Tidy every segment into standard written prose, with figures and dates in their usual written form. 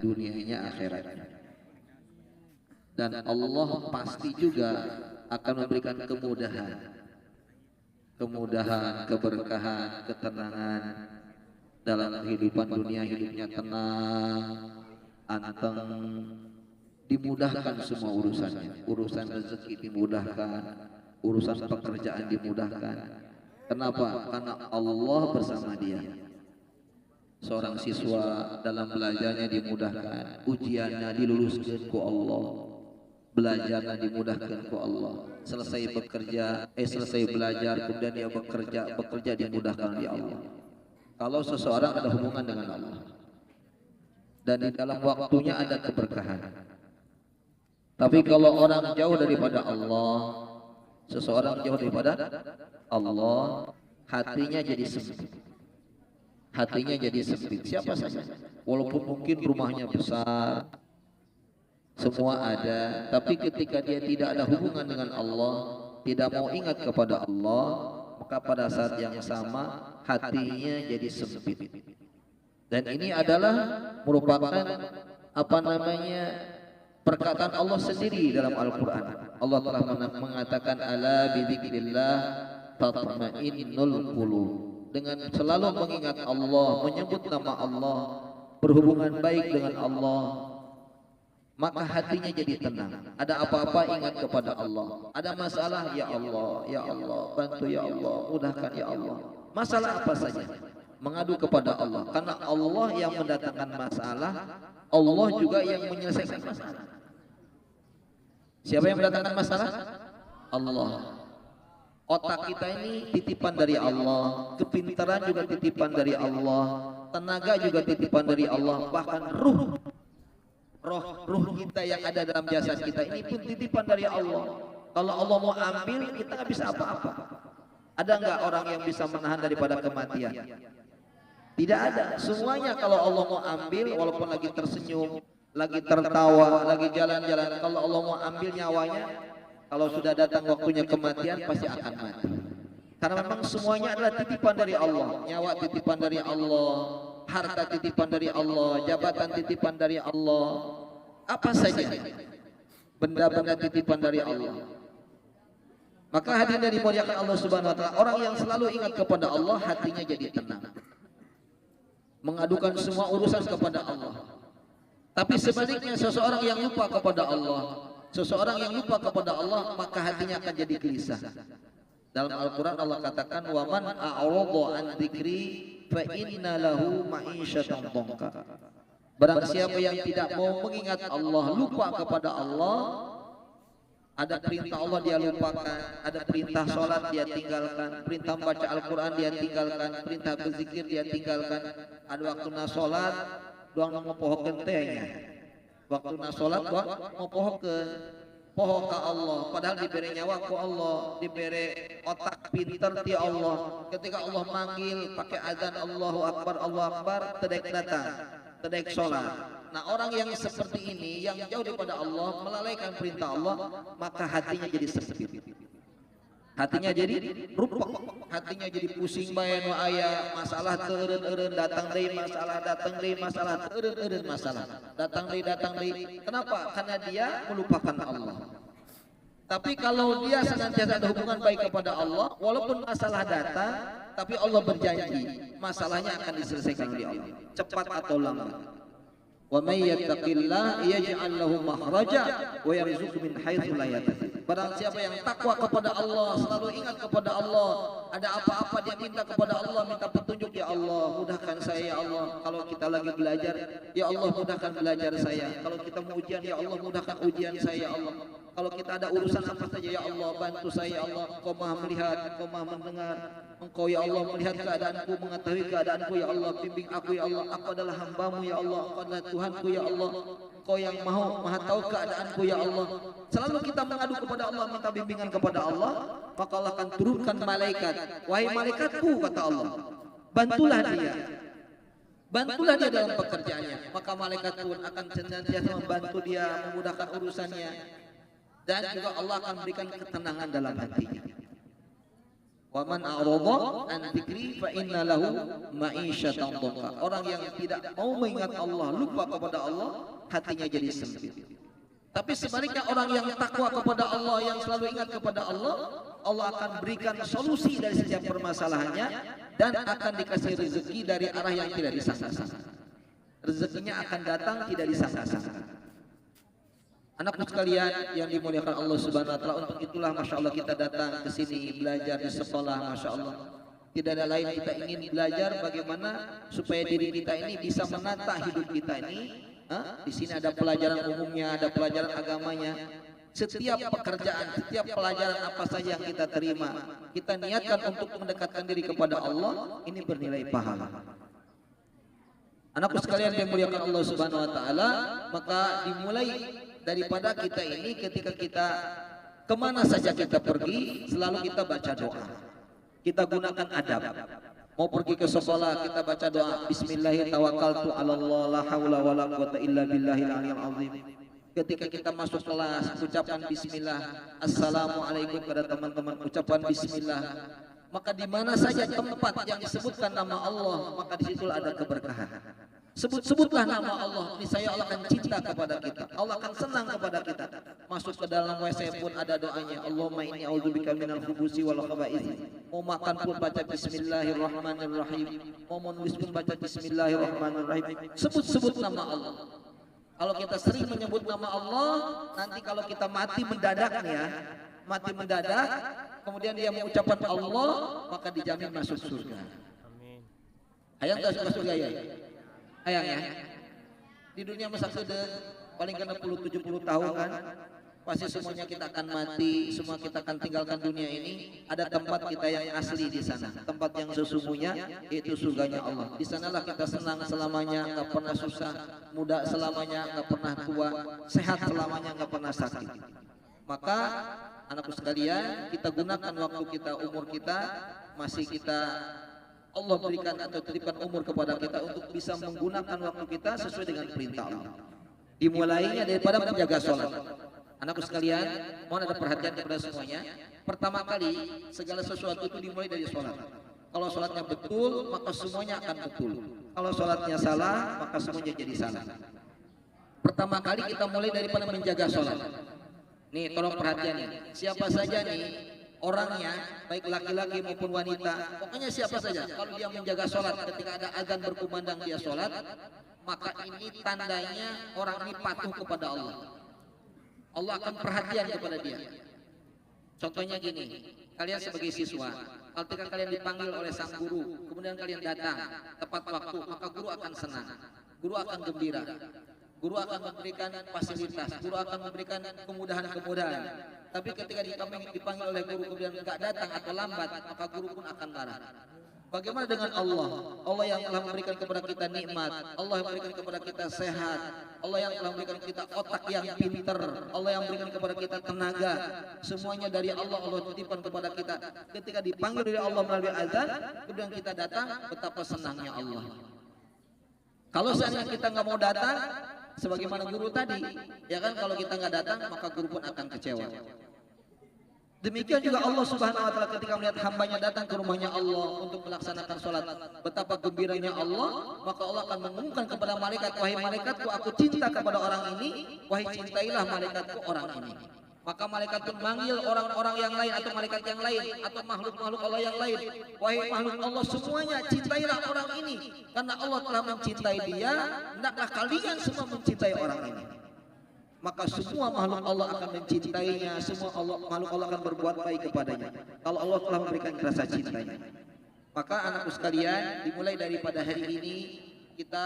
dunianya akhiratnya. Dan Allah pasti juga akan memberikan kemudahan, keberkahan, ketenangan dalam kehidupan dunia. Hidupnya tenang, anteng, dimudahkan semua urusannya. Urusan rezeki dimudahkan, urusan pekerjaan dimudahkan. Kenapa? Karena Allah bersama dia. Seorang siswa dalam belajarnya dimudahkan, ujiannya diluluskan ku Allah, belajarnya dimudahkan ku Allah. Selesai bekerja, selesai belajar, kemudian dia bekerja dimudahkan oleh Allah. Kalau seseorang ada hubungan dengan Allah dan di dalam waktunya ada keberkahan. Tapi kalau orang jauh daripada Allah, seseorang jauh daripada Allah, hatinya jadi sempit. Hatinya jadi sempit. Siapa saja, walaupun mungkin rumahnya besar, semua ada, tapi ketika dia tidak ada hubungan dengan Allah, tidak mau ingat kepada Allah, maka pada saat yang sama hatinya jadi sempit. Dan ini adalah merupakan perkataan Allah sendiri dalam Al-Quran. Allah telah mengatakan ala bidzikrillah tatma'innul qulub. Dengan selalu mengingat Allah, menyebut nama Allah, berhubungan baik dengan Allah, maka hatinya jadi tenang. Ada apa-apa ingat kepada Allah. Ada masalah, ya Allah, bantu ya Allah, mudahkan ya Allah. Masalah apa saja, mengadu kepada Allah. Karena Allah yang mendatangkan masalah, Allah juga yang menyelesaikan masalah. Siapa yang mendatangkan masalah? Allah. Otak kita ini titipan dari Allah, kepintaran juga titipan dari Allah, tenaga juga titipan dari Allah, bahkan ruh kita yang ada dalam jasad kita ini pun titipan dari Allah. Kalau Allah mau ambil, kita nggak bisa apa-apa. Ada nggak orang yang bisa menahan daripada kematian? Tidak ada. Semuanya kalau Allah mau ambil, walaupun lagi tersenyum, lagi tertawa, lagi jalan-jalan, kalau Allah mau ambil nyawanya, kalau sudah datang waktunya kematian pasti akan mati. Karena memang semuanya adalah titipan dari Allah. Nyawa titipan dari Allah, harta titipan dari Allah, jabatan titipan dari Allah, apa saja benda-benda titipan dari Allah. Maka hadirin dari dimuliakan Allah Subhanahu wa taala, orang yang selalu ingat kepada Allah hatinya jadi tenang, mengadukan semua urusan kepada Allah. Tapi sebaliknya seseorang yang lupa kepada Allah, seseorang yang lupa kepada Allah, maka hatinya akan jadi gelisah. Dalam Al-Quran Allah katakan, wa man a'rada an dzikri fa inna lahu ma'isyatan dhanka. Barang siapa yang tidak mau mengingat Allah, lupa kepada Allah, ada perintah Allah dia lupakan, ada perintah sholat dia tinggalkan, perintah baca Al-Quran dia tinggalkan, perintah berzikir dia tinggalkan. Ada waktu na sholat doang ngopohokeun tehnya, waktu na sholat ngopohokeun poho ka Allah, padahal diberi nyawa ku Allah, diberi otak pinter ti Allah. Ketika Allah manggil pakai azan Allahu Akbar, tedek datang, tedek sholat. Nah, orang yang seperti ini, yang jauh daripada Allah, melalaikan perintah Allah, maka hatinya jadi sempit, hatinya jadi rupak, hatinya jadi pusing bae nu aya masalah teureun-eureun, datang deui masalah, datang deui masalah, teureun-eureun masalah, datang deui. Kenapa? Karena dia melupakan Allah. Tapi kalau dia senantiasa ada hubungan baik kepada Allah, walaupun masalah datang, tapi Allah berjanji masalahnya akan diselesaikan oleh Allah, cepat atau lambat. Wa may yattaqillah yaj'al lahu makhraja wa yarzuqhu min haitsu la yahtasib. Barang siapa yang takwa kepada Allah, selalu ingat kepada Allah, ada apa-apa dia minta kepada Allah, minta petunjuk, ya Allah mudahkan saya ya Allah. Kalau kita lagi belajar, ya Allah mudahkan belajar saya. Kalau kita mau ujian, ya Allah mudahkan ujian saya ya Allah. Kalau kita ada urusan apa saja, ya Allah bantu saya ya Allah. Engkau maha melihat, Engkau maha mendengar, Engkau ya Allah melihat keadaanku, mengetahui keadaanku ya Allah. Bimbing aku ya Allah, aku adalah hambamu ya Allah, Engkau adalah Tuhanku ya Allah. Engkau yang maha tahu keadaanku ya Allah. Selalu kita mengadu kepada Allah, minta bimbingan kepada Allah, maka Allah akan turunkan malaikat. Wahai malaikatku, kata Allah, bantulah dia, bantulah dia dalam pekerjaannya. Maka malaikat pun akan senantiasa membantu dia, memudahkan urusannya. Dan juga Allah akan berikan ketenangan dalam hatinya. Wa man a'rada an dzikri fa inna lahu ma'isyatan dhanka. Orang yang tidak mau mengingat Allah, lupa kepada Allah, hatinya jadi sempit. Tapi sebaliknya orang yang takwa kepada Allah, yang selalu ingat kepada Allah, Allah akan berikan solusi dari setiap permasalahannya dan akan dikasih rezeki dari arah yang tidak disangka-sangka. Rezekinya akan datang tidak disangka-sangka. Anakku sekalian yang dimuliakan Allah Subhanahu wa taala, untuk itulah masya Allah kita datang ke sini belajar di sekolah, masya Allah. Tidak ada lain, kita ingin belajar bagaimana supaya diri kita ini bisa menata hidup kita ini. Di sini ada pelajaran umumnya, ada pelajaran agamanya. Setiap pekerjaan, setiap pelajaran apa saja yang kita terima, kita niatkan untuk mendekatkan diri kepada Allah, ini bernilai pahala. Anakku sekalian yang dimuliakan Allah Subhanahu wa taala, maka dimulai daripada kita ini, ketika kita kemana saja kita pergi, selalu kita baca doa. Kita gunakan adab. Mau pergi ke sekolah, kita baca doa Bismillahirrahmanirrahim, la haula wala quwata illa billahil aliyil azim. Ketika kita masuk kelas, ucapkan bismillah. Assalamualaikum kepada teman-teman, ucapkan bismillah. Maka di mana saja tempat yang disebutkan nama Allah, maka di situ ada keberkahan. Sebut-sebutlah nama Allah, niscaya Allah akan cinta kepada kita. Allah akan senang kepada kita. Masuk ke dalam WC pun ada doanya. Allahumma inni a'udzubika minal khubusi wal khaba'ith. Mau makan pun baca bismillahirrahmanirrahim. Mau menulis pun baca bismillahirrahmanirrahim. Sebut-sebut nama Allah. Kalau kita sering menyebut nama Allah, nanti kalau kita mati mendadak nih ya, mati mendadak, kemudian dia mengucapkan Allah, maka dijamin masuk surga. Amin. Ayat masuk surga ya. Ayang ya, di dunia masa sudah paling kena 70 tahun kan, pasti semuanya kita akan mati, semua kita akan tinggalkan dunia ini. Ada tempat kita yang asli di sana, tempat yang sesungguhnya, yaitu surganya Allah. Di sanalah kita senang selamanya, nggak pernah susah, muda selamanya, nggak pernah tua, sehat selamanya, nggak pernah sakit. Maka anakku sekalian, kita gunakan waktu kita, umur kita, masih kita Allah berikan atau titipkan umur kepada kita untuk bisa menggunakan waktu kita sesuai dengan perintah Allah. Dimulainya daripada menjaga sholat. Anakku sekalian, mohon ada perhatian kepada semuanya. Pertama kali segala sesuatu itu dimulai dari sholat. Kalau sholatnya betul, maka semuanya akan betul. Kalau sholatnya salah, maka semuanya jadi salah. Pertama kali kita mulai daripada menjaga sholat. Nih, tolong perhatian nih. Siapa saja nih orangnya, baik laki-laki maupun wanita, pokoknya siapa saja, kalau dia menjaga sholat, ketika ada azan berkumandang dia sholat, maka ini tandanya orang ini patuh kepada Allah. Allah akan perhatian kepada dia. Contohnya gini, kalian sebagai siswa, ketika kalian dipanggil oleh sang guru, kemudian kalian datang tepat waktu, maka guru akan senang, guru akan gembira, guru akan memberikan fasilitas, guru akan memberikan kemudahan-kemudahan. Tapi ketika dipanggil oleh guru kemudian enggak datang atau lambat, maka guru pun akan marah. Bagaimana dengan Allah? Allah yang telah memberikan kepada kita nikmat, Allah yang memberikan kepada kita sehat, Allah yang telah memberikan kita otak yang pinter, Allah yang memberikan kepada kita tenaga. Semuanya dari Allah, Allah titipkan kepada kita. Ketika dipanggil oleh Allah melalui azan, kemudian kita datang, betapa senangnya Allah. Kalau seandainya kita nggak mau datang, sebagaimana guru tadi, ya kan, kalau kita nggak datang, maka guru pun akan kecewa. Demikian juga Allah Subhanahu wa taala ketika melihat hambanya datang ke rumahnya Allah untuk melaksanakan sholat, betapa gembiranya Allah, maka Allah akan mengumumkan kepada malaikat, wahai malaikatku, aku cinta kepada orang ini, wahai cintailah malaikatku orang ini. Maka malaikat pun manggil orang-orang yang lain atau malaikat yang lain atau makhluk-makhluk Allah yang lain, wahai makhluk Allah semuanya, cintailah orang ini, karena Allah telah mencintai dia, hendaklah kalian semua mencintai orang ini. Maka semua makhluk Allah akan mencintainya, semua makhluk Allah akan berbuat baik kepadanya kalau Allah telah memberikan rasa cintanya. Maka anakku sekalian, dimulai daripada hari ini, kita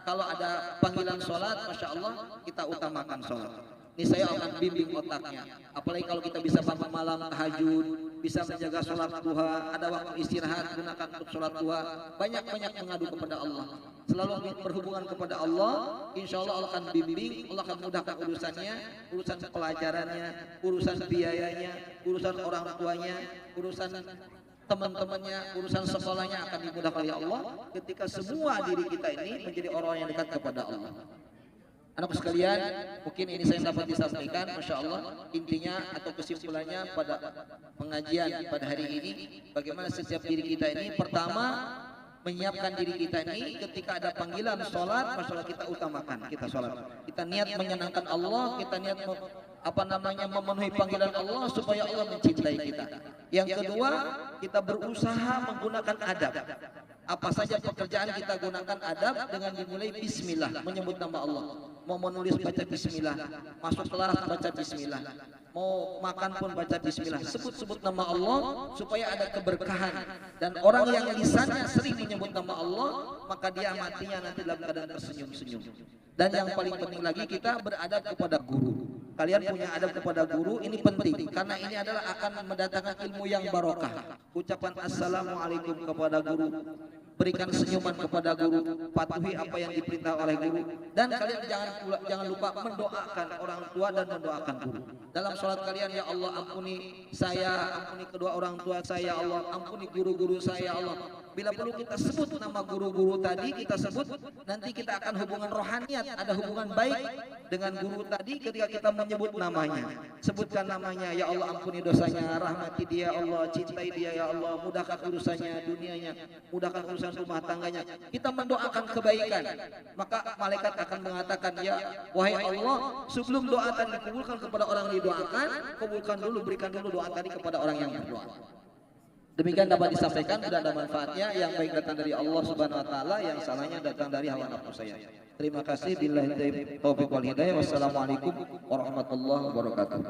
kalau ada panggilan sholat, masya Allah, kita utamakan sholat. Ini saya akan bimbing otaknya. Apalagi kalau kita bisa bangun malam tahajud, bisa menjaga sholat duha, ada waktu istirahat, gunakan untuk sholat duha. Banyak-banyak mengadu kepada Allah. Selalu berhubungan kepada Allah. Insya Allah Allah akan bimbing, Allah akan mudahkan urusannya, urusan pelajarannya, urusan biayanya, urusan orang tuanya, urusan teman-temannya, urusan sekolahnya akan dimudahkan oleh Allah. Ketika semua diri kita ini menjadi orang yang dekat kepada Allah. Anak sekalian, mungkin ini saya dapat disampaikan, masya Allah, intinya atau kesimpulannya pada pengajian pada hari ini, bagaimana setiap diri kita ini, pertama menyiapkan diri kita ini ketika ada panggilan sholat, masya Allah kita utamakan, kita sholat, kita niat menyenangkan Allah, kita niat memenuhi panggilan Allah supaya Allah mencintai kita. Yang kedua, kita berusaha menggunakan adab. Apa saja pekerjaan kita gunakan adab dengan dimulai bismillah, menyebut nama Allah. Mau menulis baca bismillah, masuk kelas baca bismillah, mau makan pun baca bismillah, sebut-sebut nama Allah supaya ada keberkahan. Dan orang yang lisannya sering menyebut nama Allah, maka dia matinya nanti dalam keadaan tersenyum-senyum. Dan yang paling penting lagi, kita beradab kepada guru. Kalian punya adab kepada guru, ini penting karena ini adalah akan mendatangkan ilmu yang barokah. Ucapan assalamualaikum kepada guru, berikan senyuman kepada guru, patuhi apa yang diperintah oleh guru, dan kalian jangan lupa mendoakan orang tua dan mendoakan guru. Dalam sholat kalian, ya Allah ampuni saya, ampuni kedua orang tua saya, Allah ampuni guru-guru saya, Allah. Bila perlu kita sebut nama guru-guru tadi, kita sebut, nanti kita akan hubungan rohaniat, ada hubungan baik dengan guru tadi ketika kita menyebut namanya. Sebutkan namanya, ya Allah ampuni dosanya, rahmati dia Allah, cintai dia ya Allah, mudahkan urusannya dunianya, mudahkan urusan rumah tangganya. Kita mendoakan kebaikan, maka malaikat akan mengatakan, ya wahai Allah, sebelum doa tadi dikabulkan kepada orang yang didoakan, kabulkan dulu, berikan dulu doa tadi kepada orang yang berdoa. Demikian dapat disampaikan, sudah ada manfaatnya. Yang baik datang dari Allah Subhanahu wa taala, yang salahnya datang dari hawa nafsu saya. Terima kasih, billahi taufiq wal hidayah. Wassalamualaikum warahmatullahi wabarakatuh.